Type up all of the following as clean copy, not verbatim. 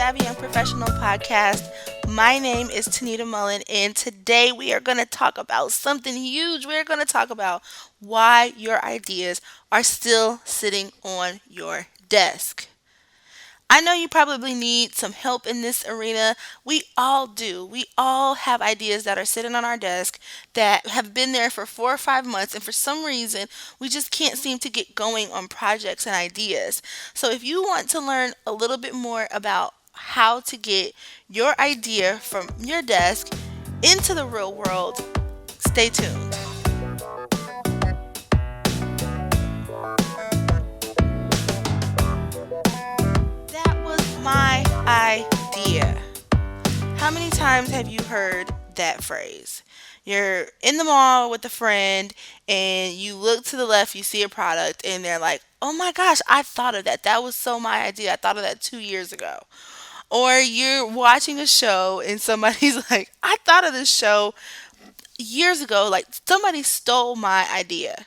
Savvy Young Professional podcast. My name is Tanida Mullen, and today we are going to talk about something huge. We're going to talk about why your ideas are still sitting on your desk. I know you probably need some help in this arena. We all do. We all have ideas that are sitting on our desk that have been there for 4 or 5 months, and for some reason, we just can't seem to get going on projects and ideas. So, if you want to learn a little bit more about how to get your idea from your desk into the real world, stay tuned. That was my idea. How many times have you heard that phrase? You're in the mall with a friend and you look to the left, you see a product, and they're like, oh my gosh, I thought of that. That was so my idea. I thought of that 2 years ago. Or you're watching a show and somebody's like, I thought of this show years ago. Like somebody stole my idea.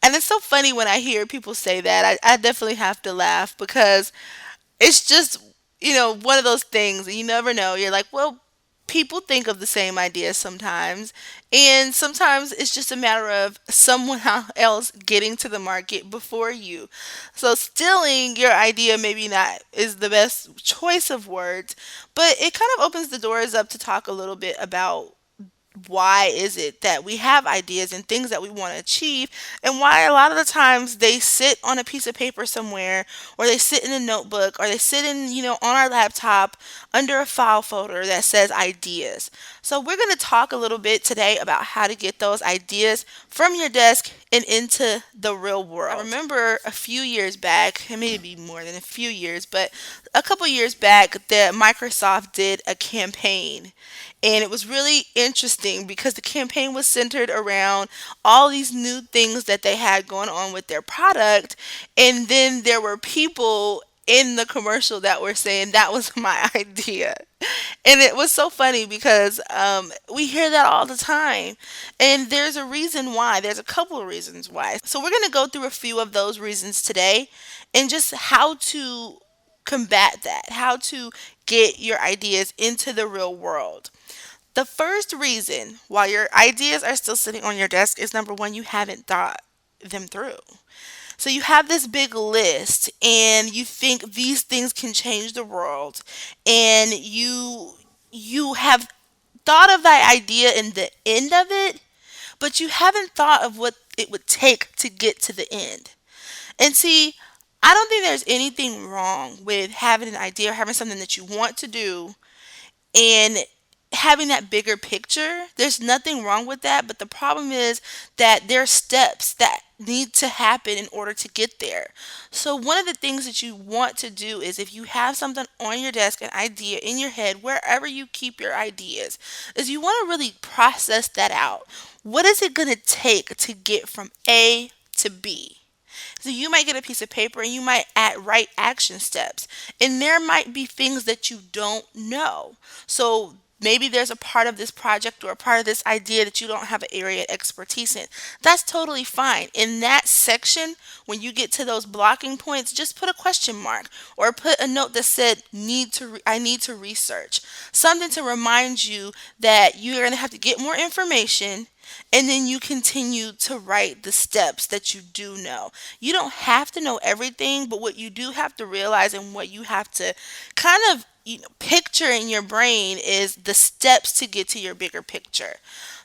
And it's so funny when I hear people say that. I definitely have to laugh because it's just one of those things you never know. You're like, well, people think of the same ideas sometimes, and sometimes it's just a matter of someone else getting to the market before you. So stealing your idea maybe not is the best choice of words, but it kind of opens the doors up to talk a little bit about why is it that we have ideas and things that we want to achieve, and why a lot of the times they sit on a piece of paper somewhere, or they sit in a notebook, or they sit in on our laptop under a file folder that says ideas. So we're going to talk a little bit today about how to get those ideas from your desk and into the real world. I remember a few years back, it may be more than a few years, but a couple years back, that Microsoft did a campaign, and it was really interesting because the campaign was centered around all these new things that they had going on with their product. And then there were people in the commercial that were saying that was my idea. And it was so funny because we hear that all the time. And there's a reason why. There's a couple of reasons why. So we're going to go through a few of those reasons today and just how to combat that, how to get your ideas into the real world. The first reason why your ideas are still sitting on your desk is number one, you haven't thought them through. So you have this big list and you think these things can change the world, and you have thought of the idea and the end of it, but you haven't thought of what it would take to get to the end. And see, I don't think there's anything wrong with having an idea or having something that you want to do and having that bigger picture. There's nothing wrong with that, but the problem is that there are steps that need to happen in order to get there. So one of the things that you want to do is, if you have something on your desk, an idea in your head, wherever you keep your ideas, is you want to really process that out. What is it going to take to get from A to B? So you might get a piece of paper and you might write action steps. And there might be things that you don't know. So maybe there's a part of this project or a part of this idea that you don't have an area of expertise in. That's totally fine. In that section, when you get to those blocking points, just put a question mark or put a note that said I need to research. Something to remind you that you're going to have to get more information, and then you continue to write the steps that you do know. You don't have to know everything, but what you do have to realize and what you have to kind of picture in your brain is the steps to get to your bigger picture.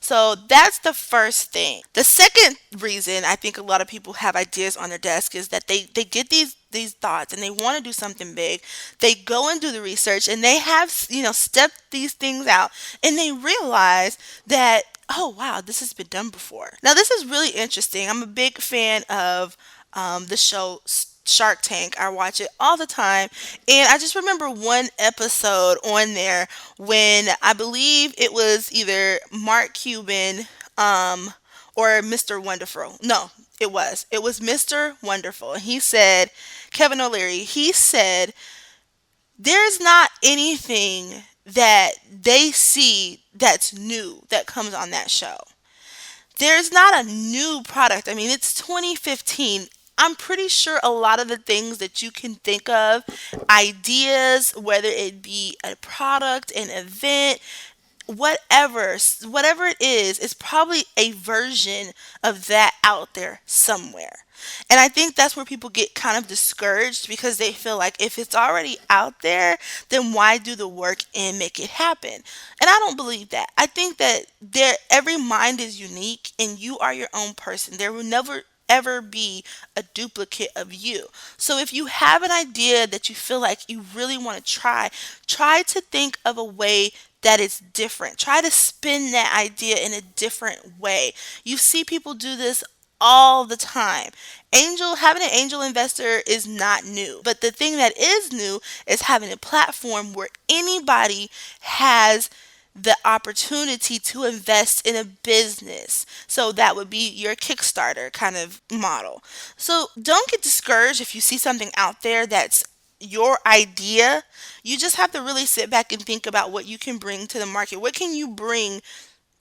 So that's the first thing. The second reason I think a lot of people have ideas on their desk is that they get these thoughts and they want to do something big. They go and do the research and they have stepped these things out, and they realize that, oh wow, this has been done before. Now this is really interesting. I'm a big fan of the show Shark Tank. I watch it all the time, and I just remember one episode on there when I believe it was either Mark Cuban or Mr. Wonderful. No, it was Mr. Wonderful. He said, Kevin O'Leary, he said, there's not anything that they see that's new that comes on that show. There's not a new product. I mean, it's 2015. I'm pretty sure a lot of the things that you can think of, ideas, whether it be a product, an event, whatever it is probably a version of that out there somewhere. And I think that's where people get kind of discouraged because they feel like if it's already out there, then why do the work and make it happen? And I don't believe that. I think that every mind is unique and you are your own person. There will never ever be a duplicate of you. So if you have an idea that you feel like you really want to try to think of a way that is different. Try to spin that idea in a different way. You see people do this all the time. Having an angel investor is not new. But the thing that is new is having a platform where anybody has the opportunity to invest in a business. So that would be your Kickstarter kind of model. So don't get discouraged if you see something out there that's your idea. You just have to really sit back and think about what you can bring to the market. What can you bring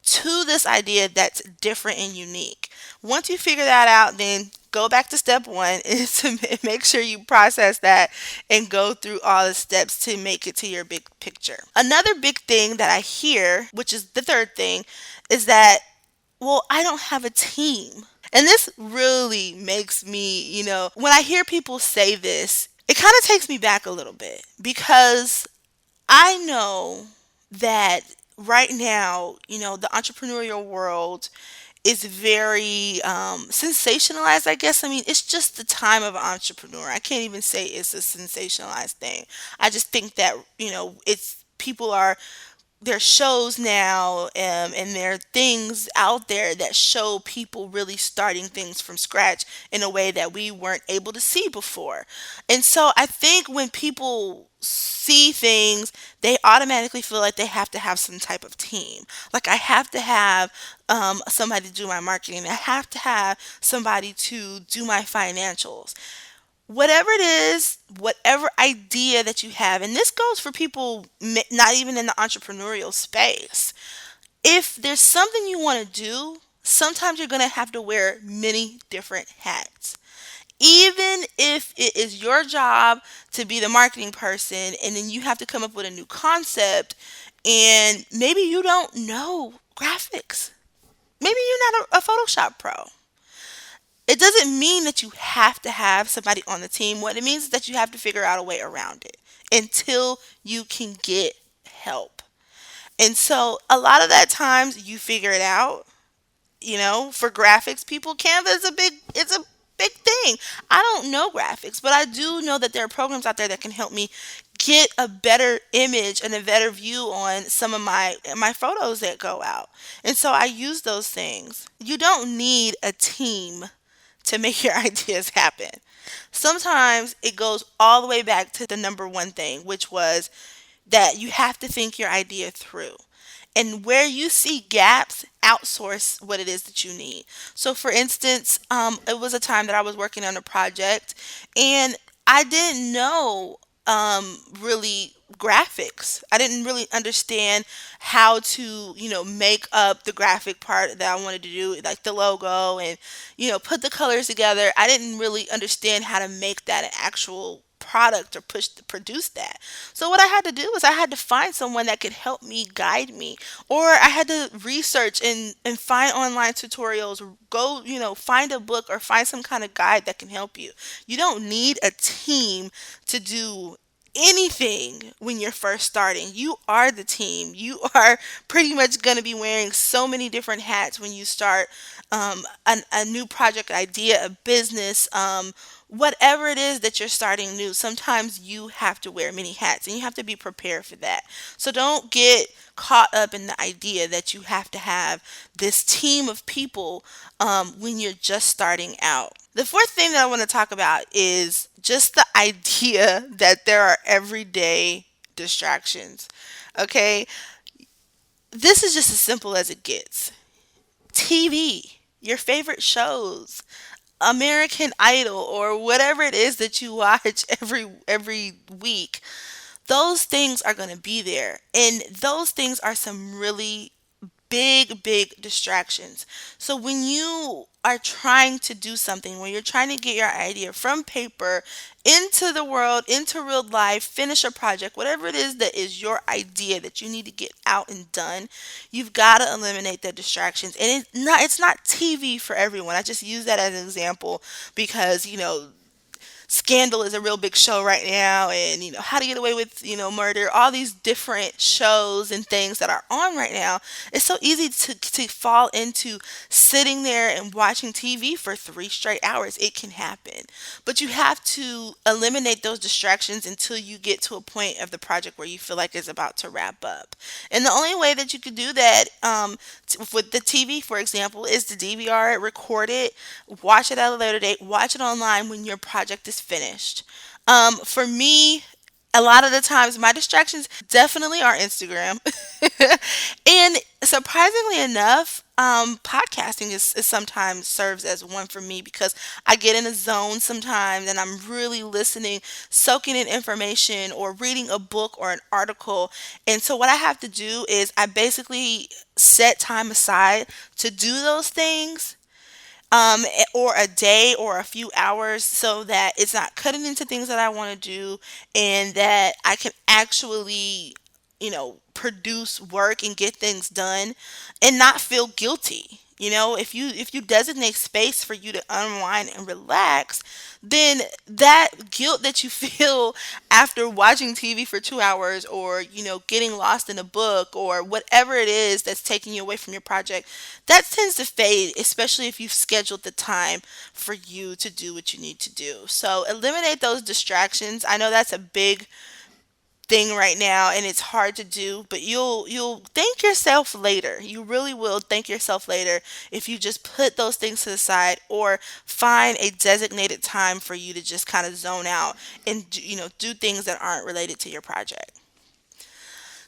to this idea that's different and unique? Once you figure that out, then go back to step one is to make sure you process that and go through all the steps to make it to your big picture. Another big thing that I hear, which is the third thing, is that, well, I don't have a team. And this really makes me, when I hear people say this, it kind of takes me back a little bit because I know that right now, the entrepreneurial world is very sensationalized, I guess. I mean, it's just the time of an entrepreneur. I can't even say it's a sensationalized thing. I just think that, it's people are there are shows now, and there are things out there that show people really starting things from scratch in a way that we weren't able to see before. And so I think when people see things, they automatically feel like they have to have some type of team. Like I have to have somebody to do my marketing. I have to have somebody to do my financials. Whatever it is, whatever idea that you have, and this goes for people not even in the entrepreneurial space. If there's something you want to do, sometimes you're going to have to wear many different hats. Even if it is your job to be the marketing person and then you have to come up with a new concept and maybe you don't know graphics. Maybe you're not a Photoshop pro. It doesn't mean that you have to have somebody on the team. What it means is that you have to figure out a way around it until you can get help. And so a lot of that times you figure it out. For graphics people, Canva is a big thing. I don't know graphics, but I do know that there are programs out there that can help me get a better image and a better view on some of my photos that go out. And so I use those things. You don't need a team to make your ideas happen. Sometimes it goes all the way back to the number one thing, which was that you have to think your idea through. And where you see gaps, outsource what it is that you need. So, for instance, it was a time that I was working on a project and I didn't know really graphics. I didn't really understand how to, make up the graphic part that I wanted to do, like the logo and, put the colors together. I didn't really understand how to make that an actual product or produce that. So what I had to do was I had to find someone that could help me, guide me, or I had to research and find online tutorials, go, find a book or find some kind of guide that can help you. You don't need a team to do anything when you're first starting. You are the team. You are pretty much going to be wearing so many different hats when you start a new project idea, a business, whatever it is that you're starting new. Sometimes you have to wear many hats and you have to be prepared for that. So don't get caught up in the idea that you have to have this team of people when you're just starting out. The fourth thing that I want to talk about is just the idea that there are everyday distractions. Okay, this is just as simple as it gets. TV, your favorite shows, American Idol, or whatever it is that you watch every week. Those things are going to be there, and those things are some really big distractions. So when you are trying to do something, when you're trying to get your idea from paper into the world, into real life, finish a project, whatever it is that is your idea that you need to get out and done, you've got to eliminate the distractions. And it's not TV for everyone. I just use that as an example because, Scandal is a real big show right now, and How to Get Away with Murder, all these different shows and things that are on right now. It's so easy to fall into sitting there and watching TV for 3 straight hours. It can happen, but you have to eliminate those distractions until you get to a point of the project where you feel like it's about to wrap up. And the only way that you could do that, with the TV, for example, is to DVR it, record it, watch it at a later date, watch it online when your project is finished. For me, a lot of the times my distractions definitely are Instagram. And surprisingly enough, podcasting is sometimes serves as one for me because I get in a zone sometimes and I'm really listening, soaking in information or reading a book or an article. And so what I have to do is I basically set time aside to do those things, or a day or a few hours so that it's not cutting into things that I want to do and that I can actually, produce work and get things done and not feel guilty. If you designate space for you to unwind and relax, then that guilt that you feel after watching TV for 2 hours or, getting lost in a book or whatever it is that's taking you away from your project, that tends to fade, especially if you've scheduled the time for you to do what you need to do. So eliminate those distractions. I know that's a big thing right now and it's hard to do, but you'll thank yourself later. You really will thank yourself later if you just put those things to the side or find a designated time for you to just kind of zone out and do things that aren't related to your project.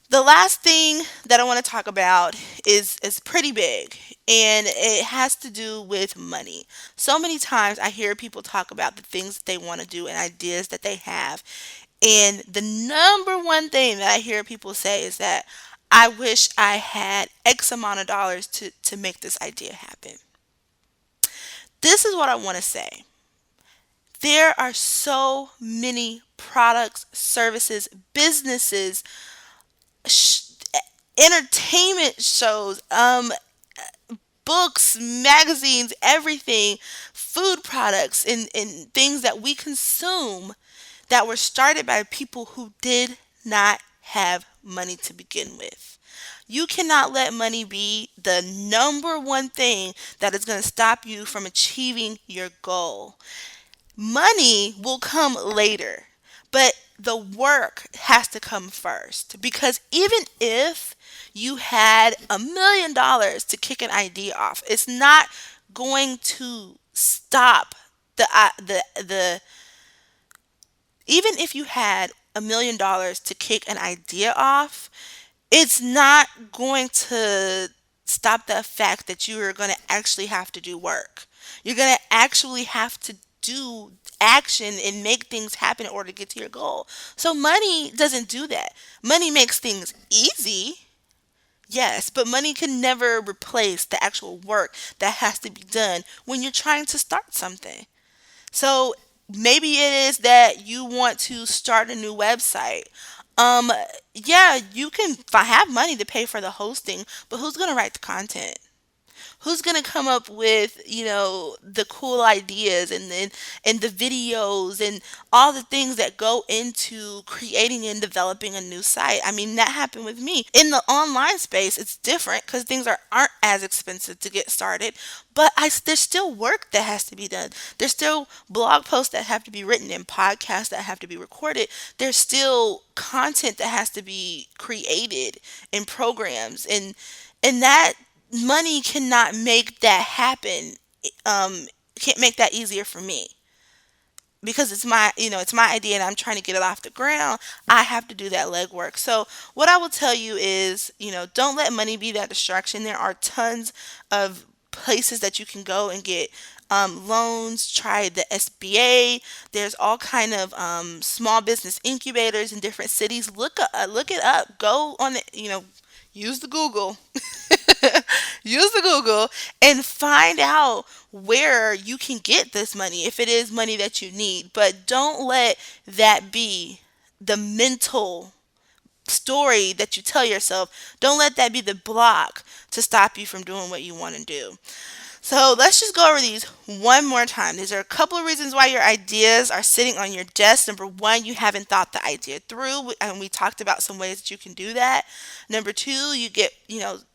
The last thing that I want to talk about is pretty big, and it has to do with money. So many times I hear people talk about the things that they want to do and ideas that they have, and the number one thing that I hear people say is that I wish I had X amount of dollars to make this idea happen. This is what I want to say. There are so many products, services, businesses, sh- entertainment shows, books, magazines, everything, food products, and things that we consume that were started by people who did not have money to begin with. You cannot let money be the number one thing that is going to stop you from achieving your goal. Money will come later, but the work has to come first because even if you had $1 million to kick an idea off, it's not going to stop the even if you had $1 million to kick an idea off, it's not going to stop the fact that you are going to actually have to do work. You're going to actually have to do action and make things happen in order to get to your goal. So money doesn't do that. Money makes things easy. Yes, but money can never replace the actual work that has to be done when you're trying to start something. So maybe it is that you want to start a new website. Um, yeah, you can have money to pay for the hosting, but who's going to write the content? Who's going to come up with the cool ideas and the videos and all the things that go into creating and developing a new site? I mean, that happened with me in the online space. It's different because things aren't as expensive to get started, but there's still work that has to be done. There's still blog posts that have to be written and podcasts that have to be recorded. There's still content that has to be created in programs, and that money cannot make that happen. Can't make that easier for me because it's my idea and I'm trying to get it off the ground. I have to do that legwork. So what I will tell you is, don't let money be that distraction. There are tons of places that you can go and get loans. Try the SBA. There's all kind of small business incubators in different cities. Look it up. Go on it. Use the Google Use the Google and find out where you can get this money if it is money that you need. But don't let that be the mental story that you tell yourself. Don't let that be the block to stop you from doing what you want to do. So let's just go over these one more time. These are a couple of reasons why your ideas are sitting on your desk. Number one, you haven't thought the idea through, and we talked about some ways that you can do that. Number two, you get,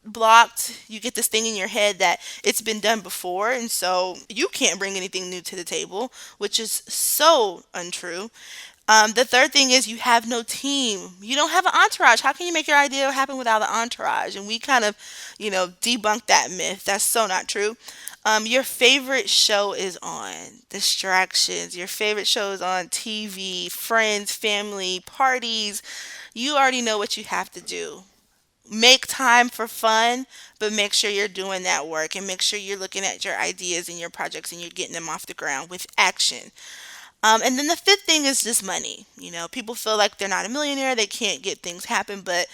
blocked. You get this thing in your head that it's been done before, and so you can't bring anything new to the table, which is so untrue. The third thing is you have no team. You don't have an entourage. How can you make your idea happen without an entourage? And we kind of, debunk that myth. That's so not true. Your favorite show is on. Distractions. Your favorite show is on TV, friends, family, parties. You already know what you have to do. Make time for fun, but make sure you're doing that work and make sure you're looking at your ideas and your projects and you're getting them off the ground with action. And then the fifth thing is just money. People feel like they're not a millionaire, they can't get things happen, but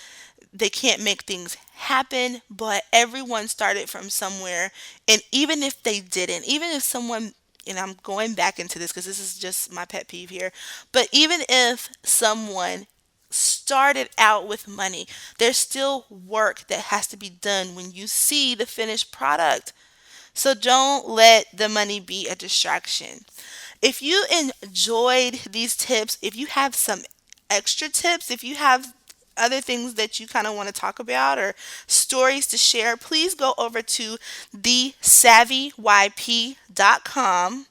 they can't make things happen. But everyone started from somewhere, and even if they didn't, even if someone, and I'm going back into this because this is just my pet peeve here, but even if someone started out with money, there's still work that has to be done when you see the finished product. So don't let the money be a distraction. If you enjoyed these tips, if you have some extra tips, if you have other things that you kind of want to talk about or stories to share, please go over to thesavvyYP.com.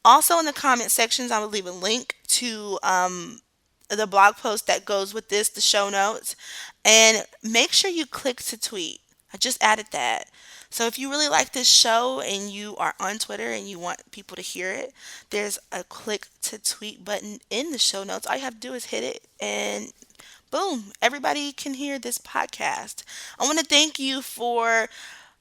Also in the comment sections, I will leave a link to the blog post that goes with this, the show notes, and make sure you click to tweet. I just added that. So if you really like this show and you are on Twitter and you want people to hear it, there's a click to tweet button in the show notes. All you have to do is hit it and boom, everybody can hear this podcast. I want to thank you for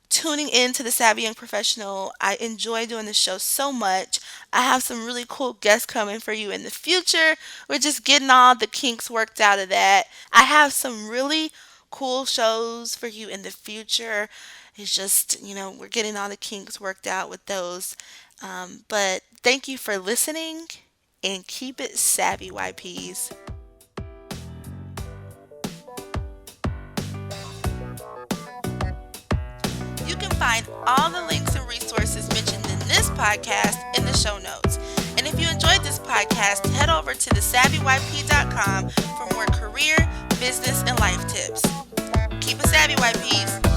tuning in to the Savvy Young Professional. I enjoy doing this show so much. I have some really cool guests coming for you in the future. We're just getting all the kinks worked out of that. I have some really cool shows for you in the future. It's just, we're getting all the kinks worked out with those. But thank you for listening and keep it savvy, YPs. You can find all the links and resources mentioned in this podcast in the show notes. And if you enjoyed this podcast, head over to thesavvyYP.com for more career, business, and life tips. Keep it savvy, YPs.